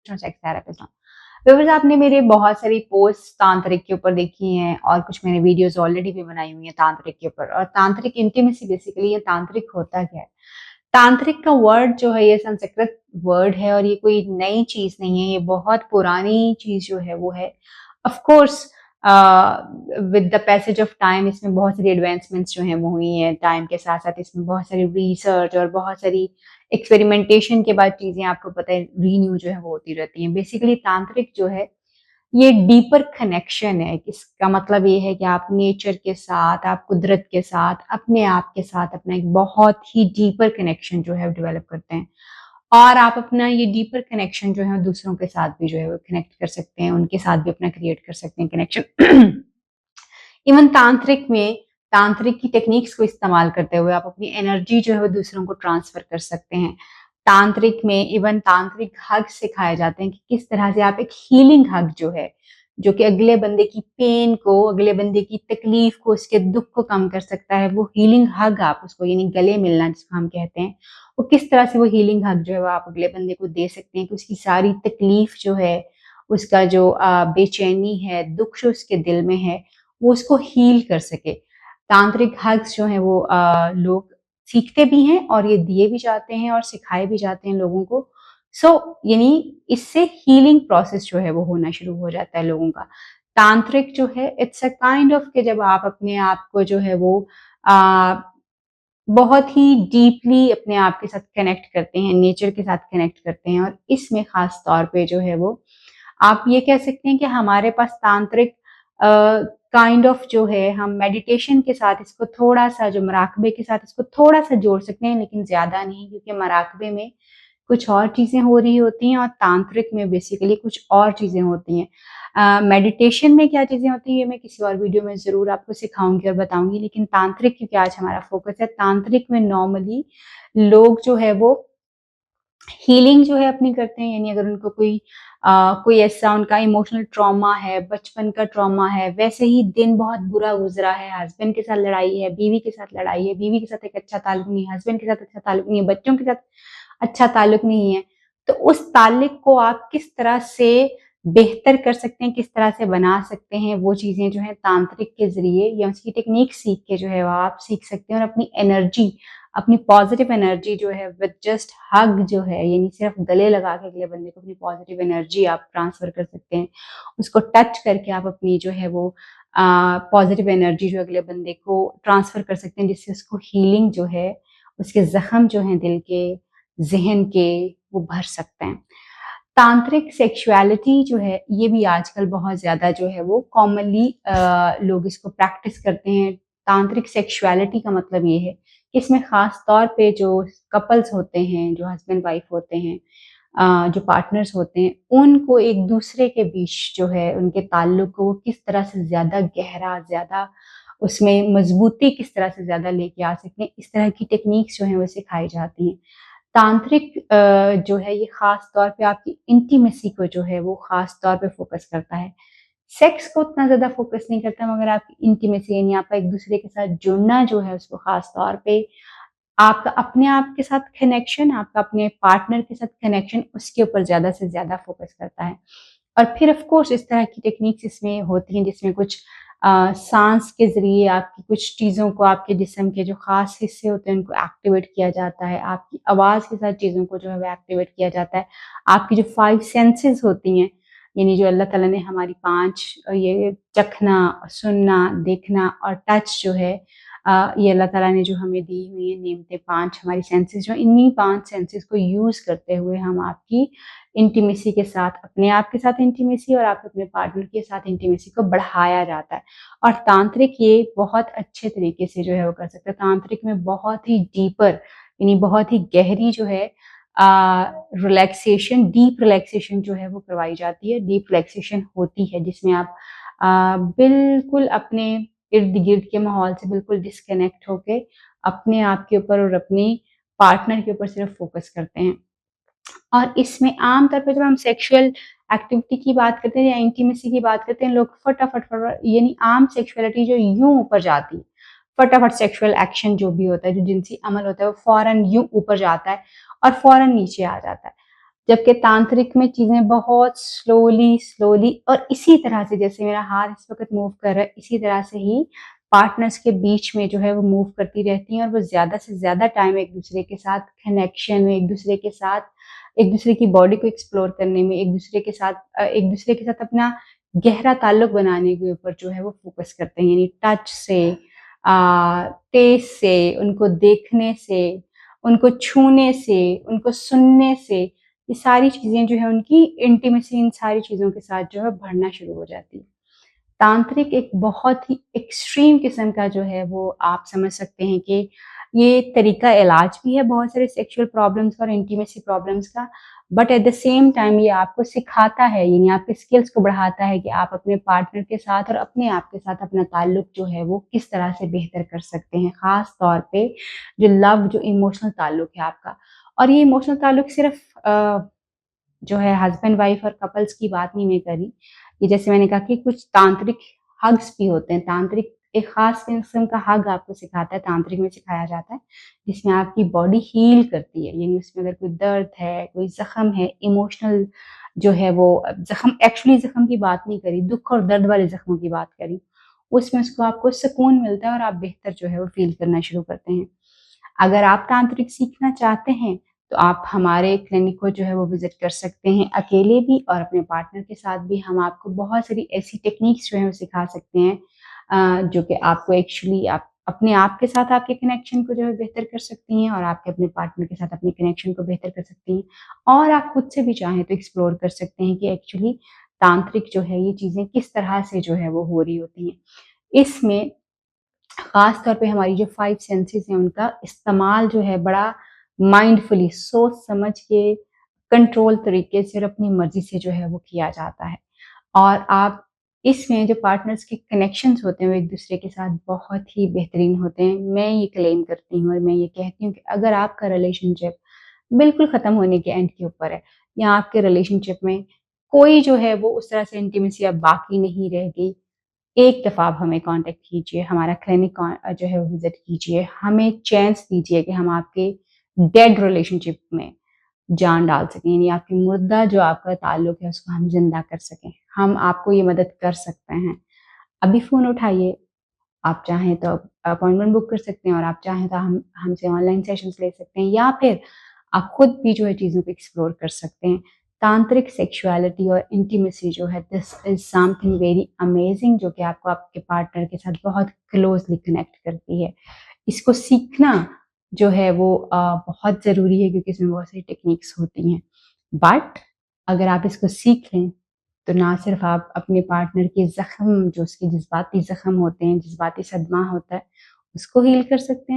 Professional sex therapist हूँ। Viewers, आपने मेरे बहुत सारी पोस्ट तांत्रिक के ऊपर देखी हैं और कुछ मैंने वीडियोस ऑलरेडी भी बनाई हुई हैं तांत्रिक के ऊपर। और तांत्रिक इंटीमेसी बेसिकली ये तांत्रिक होता क्या है? तांत्रिक का वर्ड जो है ये संस्कृत वर्ड है और ये कोई नई चीज नहीं है, ये बहुत पुरानी चीज जो है वो है। Of course with the passage of time इसमें बहुत सारी एडवांसमेंट्स जो हैं वो हुई हैं, टाइम के साथ साथ इसमें बहुत सारी रिसर्च और बहुत सारी एक्सपेरिमेंटेशन के बाद चीजें आपको पता है रीन्यू जो है वो होती रहती हैं। बेसिकली तांत्रिक जो है ये डीपर कनेक्शन है। इसका मतलब ये है कि आप नेचर के साथ, आप कुदरत के साथ, अपने आप के साथ अपना एक बहुत ही डीपर कनेक्शन जो है डेवलप करते हैं। और आप अपना ये डीपर कनेक्शन जो है दूसरों के साथ भी जो है वो कनेक्ट कर सकते हैं, उनके साथ भी अपना क्रिएट कर सकते हैं कनेक्शन। इवन तांत्रिक की टेक्निक्स को इस्तेमाल करते हुए आप अपनी एनर्जी जो है वो दूसरों को ट्रांसफर कर सकते हैं। तांत्रिक में इवन तांत्रिक हग सिखाए जाते हैं कि किस तरह से आप एक हीलिंग हग जो है, जो कि अगले बंदे की पेन को, अगले बंदे की तकलीफ को, उसके दुख को कम कर सकता है। वो हीलिंग हग आप उसको, यानी गले मिलना जिसको हम कहते हैं, वो किस तरह से वो हीलिंग हग जो है वो आप अगले बंदे को दे सकते हैं कि उसकी सारी तकलीफ जो है, उसका जो बेचैनी है, दुख जो उसके दिल में है, वो उसको हील कर सके। तांत्रिक हग्स जो हैं वो लोग सीखते भी हैं और ये दिए भी जाते हैं और सिखाए भी जाते हैं लोगों को। यानी इससे हीलिंग प्रोसेस जो है वो होना शुरू हो जाता है लोगों का। तांत्रिक जो है इट्स अ काइंड ऑफ कि जब आप अपने आप को जो है वो आ, बहुत ही डीपली अपने आप के साथ कनेक्ट करते हैं, नेचर के साथ कनेक्ट करते हैं। और इसमें खास तौर पे जो है वो आप ये कह सकते हैं कि हमारे पास तांत्रिक काइंड ऑफ जो है, हम मेडिटेशन के साथ इसको थोड़ा सा, जो मराकबे के साथ इसको थोड़ा सा जोड़ सकते हैं, लेकिन ज्यादा नहीं, क्योंकि मराकबे में कुछ और चीजें हो रही होती हैं और तांत्रिक में बेसिकली कुछ और चीजें होती हैं। मेडिटेशन में क्या चीजें होती हैं ये मैं किसी और वीडियो में जरूर आपको सिखाऊंगी और बताऊंगी, लेकिन तांत्रिक क्योंकि आज हमारा फोकस है, तांत्रिक में नॉर्मली लोग जो है वो हीलिंग जो है अपनी करते हैं। यानी अगर उनको कोई ऐसा उनका इमोशनल ट्रॉमा है, बचपन का ट्रॉमा है, वैसे ही दिन बहुत बुरा गुजरा है, हस्बैंड के साथ लड़ाई है, बीवी के साथ लड़ाई है, बीवी के साथ एक अच्छा ताल्लुक नहीं है, हस्बैंड के साथ अच्छा ताल्लुक नहीं है, बच्चों के साथ अच्छा ताल्लुक नहीं है, तो उस ताल्लुक को आप किस तरह से बेहतर कर सकते हैं, किस तरह से बना सकते हैं, वो चीजें जो है तांत्रिक के जरिए या उसकी टेक्निक सीख के जो है वो आप सीख सकते हैं। और अपनी एनर्जी, अपनी पॉजिटिव एनर्जी जो है विद जस्ट हग जो है, यानी सिर्फ गले लगा के अगले बंदे को अपनी पॉजिटिव एनर्जी आप ट्रांसफर कर सकते हैं। उसको टच करके आप अपनी जो है वो पॉजिटिव एनर्जी जो अगले बंदे को ट्रांसफर कर सकते हैं, जिससे उसको हीलिंग जो है, उसके जख्म जो है दिल के, जहन के, वो भर सकते हैं। तांत्रिक सेक्सुअलिटी जो है ये भी आजकल बहुत ज्यादा जो है वो कॉमनली लोग इसको प्रैक्टिस करते हैं। तांत्रिक सेक्सुअलिटी का मतलब ये है कि इसमें खास तौर पे जो कपल्स होते हैं, जो हस्बैंड वाइफ होते हैं, जो पार्टनर्स होते हैं, उनको एक दूसरे के बीच जो है उनके ताल्लुक को किस तरह से ज्यादा गहरा, ज्यादा उसमें मजबूती किस तरह से ज्यादा लेके आ सकते हैं, इस तरह की टेक्निक्स जो है वो सिखाई जाती हैं। तांत्रिक जो है ये खास तौर पे आपकी इंटीमेसी को जो है वो खास तौर पे फोकस करता है। सेक्स को उतना ज्यादा फोकस नहीं करता, मगर आपकी इंटीमेसी यानी आपका एक दूसरे के साथ जुड़ना जो है उसको खास तौर पे, आपका अपने आप के साथ कनेक्शन, आपका अपने पार्टनर के साथ कनेक्शन, उसके ऊपर ज्यादा से ज्यादा फोकस करता है। और फिर ऑफ कोर्स इस तरह की टेक्निक्स इसमें होती हैं जिसमें कुछ सांस के जरिए आपकी कुछ चीजों को, आपके जिस्म के जो खास हिस्से होते हैं उनको एक्टिवेट किया जाता है, आपकी आवाज के साथ चीजों को जो है वो एक्टिवेट किया जाता है। आपकी जो 5 सेंसेस होती हैं, यानी जो अल्लाह ताला ने हमारी 5 ये चखना, सुनना, देखना और टच जो है, ये अल्लाह ताला ने जो हमें दी हुई है नेमतें 5 हमारी सेंसेस, जो इन्हीं 5 सेंसेस को यूज करते हुए हम आपकी इंटीमेसी के साथ, अपने आप के साथ इंटीमेसी और आपके अपने पार्टनर के साथ इंटीमेसी को बढ़ाया जाता है। और तांत्रिक ये बहुत अच्छे तरीके से जो है वो कर सकता है। तांत्रिक में बहुत ही डीपर, यानी बहुत ही गहरी जो है रिलैक्सेशन, डीप रिलैक्सेशन जो है वो करवाई जाती है। डीप रिलैक्सेशन होती है जिसमें आप बिल्कुल अपने इर्द गिर्द के माहौल से बिल्कुल डिस्कनेक्ट होके अपने आप के ऊपर और अपनी पार्टनर के ऊपर सिर्फ फोकस करते हैं। और इसमें आमतौर पे जब हम सेक्सुअल एक्टिविटी की बात करते हैं या इंटीमेसी की बात करते हैं, लोग फटाफट यानी आम सेक्सुअलिटी जो यूं ऊपर जाती है, फटाफट सेक्सुअल एक्शन जो भी होता है, जो जिनसी अमल होता है, वो फौरन यूं ऊपर जाता है और फौरन नीचे आ जाता है। जबकि तांत्रिक में चीज़ें बहुत स्लोली और इसी तरह से जैसे मेरा हाथ इस वक़्त मूव कर रहा है, इसी तरह से ही पार्टनर्स के बीच में जो है वो मूव करती रहती हैं और वो ज़्यादा से ज़्यादा टाइम एक-दूसरे के साथ कनेक्शन में, एक-दूसरे की बॉडी को एक्सप्लोर करने में, एक-दूसरे के साथ अपना गहरा ताल्लुक बनाने के ऊपर जो है वो फ़ोकस करते हैं। यानी टच से टेस्ट से, उनको देखने से, उनको छूने से, उनको सुनने से, ये सारी चीज़ें जो है उनकी इंटीमेसी इन सारी चीज़ों के साथ जो है बढ़ना शुरू हो जाती है। तांत्रिक एक बहुत ही एक्सट्रीम किस्म का जो है वो आप समझ सकते हैं कि ये तरीका इलाज भी है बहुत सारे सेक्सुअल प्रॉब्लम्स का और इंटीमेसी प्रॉब्लम्स का, but at the same time ये आपको सिखाता है, यानी आपके स्किल्स को बढ़ाता है कि आप अपने पार्टनर के साथ और अपने आप के साथ अपना ताल्लुक जो है वो किस तरह से बेहतर कर सकते हैं, ख़ास तौर पे जो इमोशनल ताल्लुक है आपका। और ये इमोशनल ताल्लुक सिर्फ जो है हस्बैंड वाइफ और कपल्स की बात नहीं मैं कर रही। ये जैसे मैंने कहा कि कुछ तांत्रिक हग्स भी होते हैं। तांत्रिक एक ख़ास किस्म का हग आपको सिखाता है, तांत्रिक में सिखाया जाता है, जिसमें आपकी बॉडी हील करती है। यानी उसमें अगर कोई दर्द है, कोई ज़ख्म है, इमोशनल जो है वो ज़ख्म एक्चुअली ज़ख्म की बात नहीं करी, दुःख और दर्द वाले ज़ख्मों की बात करी। उसमें उसको आपको सुकून मिलता है और आप बेहतर जो है वो फ़ील करना शुरू करते हैं। अगर आप तांत्रिक सीखना चाहते हैं, तो आप हमारे क्लिनिक को जो है वो विज़िट कर सकते हैं, अकेले भी और अपने पार्टनर के साथ भी। हम आपको बहुत सारी ऐसी टेक्निक्स जो हैं वो सिखा सकते हैं जो कि आपको एक्चुअली आप अपने आप के साथ आपके कनेक्शन को जो है बेहतर कर सकती हैं और आपके अपने पार्टनर के साथ अपने कनेक्शन को बेहतर कर सकती हैं। और आप खुद से भी चाहें तो एक्सप्लोर कर सकते हैं कि एक्चुअली तांत्रिक जो है ये चीज़ें किस तरह से जो है वो हो रही होती हैं। इसमें ख़ास तौर पे हमारी जो 5 सेंसेस हैं उनका इस्तेमाल जो है बड़ा माइंडफुली सोच समझ के कंट्रोल तरीके से और अपनी मर्ज़ी से जो है वो किया जाता है। और आप इसमें जो पार्टनर्स के कनेक्शंस होते हैं वो एक-दूसरे के साथ बहुत ही बेहतरीन होते हैं। मैं ये क्लेम करती हूँ और मैं ये कहती हूँ कि अगर आपका रिलेशनशिप बिल्कुल ख़त्म होने के एंड के ऊपर है या आपके रिलेशनशिप में कोई जो है वो उस तरह से इंटीमेसी अब बाकी नहीं रह गई, एक दफ़ा आप हमें कॉन्टैक्ट कीजिए, हमारा क्लिनिक जो है वो विज़िट कीजिए। हमें चांस दीजिए कि हम आपके डेड रिलेशनशिप में जान डाल सकें, यानी आपकी मुर्दा जो आपका ताल्लुक है उसको हम ज़िंदा कर सकें। हम आपको ये मदद कर सकते हैं। अभी फ़ोन उठाइए, आप चाहें तो अपॉइंटमेंट बुक कर सकते हैं और आप चाहें तो हम हमसे ऑनलाइन सेशंस ले सकते हैं या फिर आप खुद भी जो है चीज़ों को एक्सप्लोर कर सकते हैं। तांत्रिक सेक्सुअलिटी और इंटीमेसी जो है this is something very amazing जो कि आपको आपके पार्टनर के साथ बहुत क्लोज़ली कनेक्ट करती है। इसको सीखना जो है वो बहुत ज़रूरी है क्योंकि इसमें बहुत सारी टेक्निक्स होती हैं। बट अगर आप इसको सीख लें तो ना सिर्फ आप अपने पार्टनर के ज़ख्म जो उसके जज़्बाती ज़ख्म होते हैं, जज़्बाती सदमा होता है, उसको हील कर सकते हैं